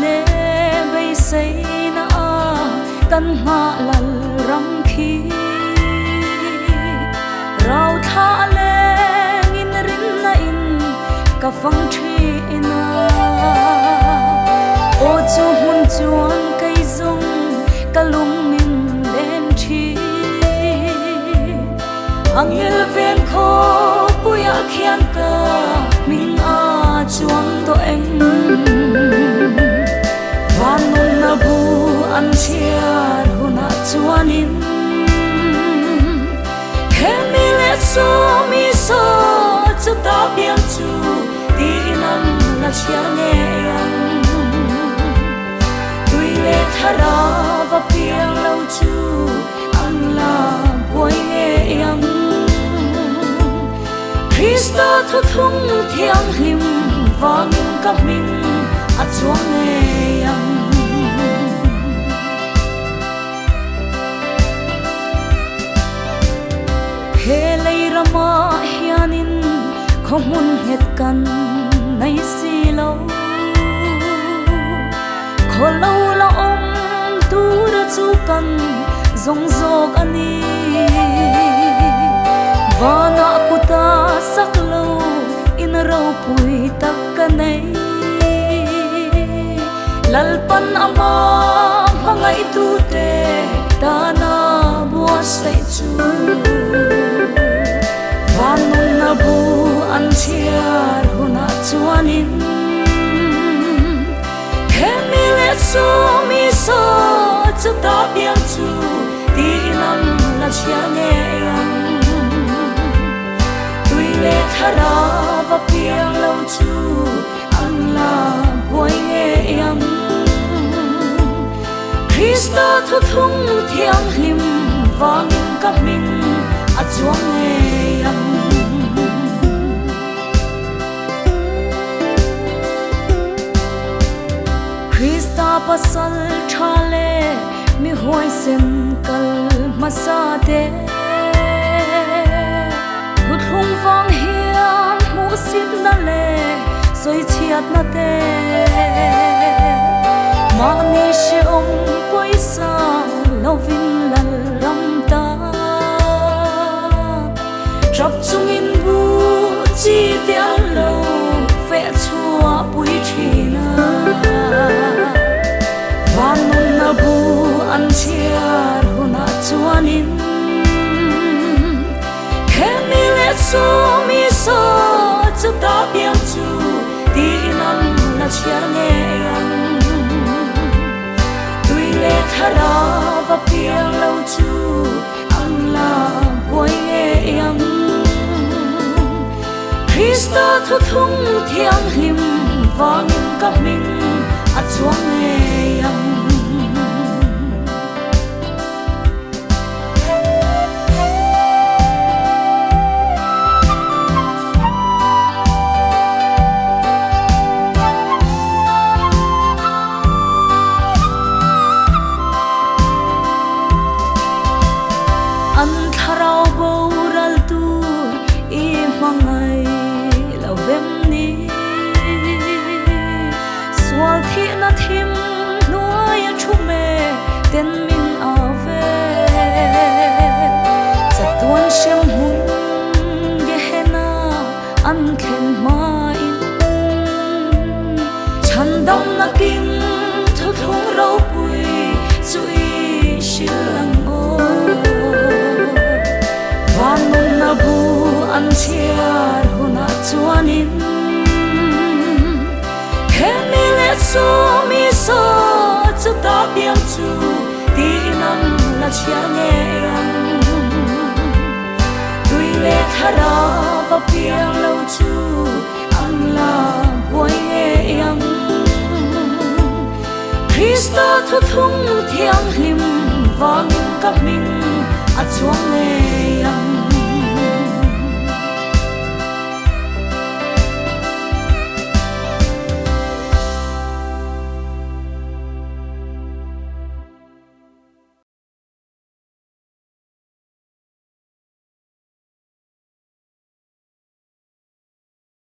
lệ bay say na tan ma lal ram khi rau tha le in rin na in ka phang thi na o chu hun chuan kai zong ka lung min len thi angel ven kho puya khian ka min a chuang to eng vanun na bu an chiar huna chuanin khemi le so mi so chu ta biang chu ti nam na chiar nge ang tui le thara va piang lo chu an la boy nge yang Krista thu thung thiang him vang ka min a chuang nge yang he lei rama hianin khomun het kan nai si lo kholo la om tu ra chu kan zong zok ani vana kuta saklo in ro pui tak kanai lalpan ama mangai tu te dana bua sai chu vanun na bu an chiar huna chuanin khemi le so mi so chu ta biang chu ti nam la chiar nge yang tui le thara va piang lo chu an la boy nge yang Krista thu thung thiang him vang ka min a chuang nge yang Krista pasal thale mi hoi sem kal masa de thu thung vang hiam mu sit na le soi chiat na te ma ni she om poisa lovin lal ram ta trap chung in bu chi tia lo fe chua pui thina vanun na bu an chiar huna chuanin khemi le so mi so chu ta biang chu ti nam na chiar nge yang tui le thara va piang lo chu an la boy nge yang Krista thu thung thiang him vang ka min a chuang nge yang an tharau bo ral tu i mangai lo vem ni swal thi na thim nuai thu me ten min ave chatuan shem hun ge hena an khen ma in chandam na kim thu thung ro pui chui shilang vanun na bu an chiar huna chuanin khemi le so mi so chu ta biang chu ti nam la chiar nge yang tui le thara va piang lo chu an la boy nge yang Krista thu thung thiang him vang ka min a chuang nge yang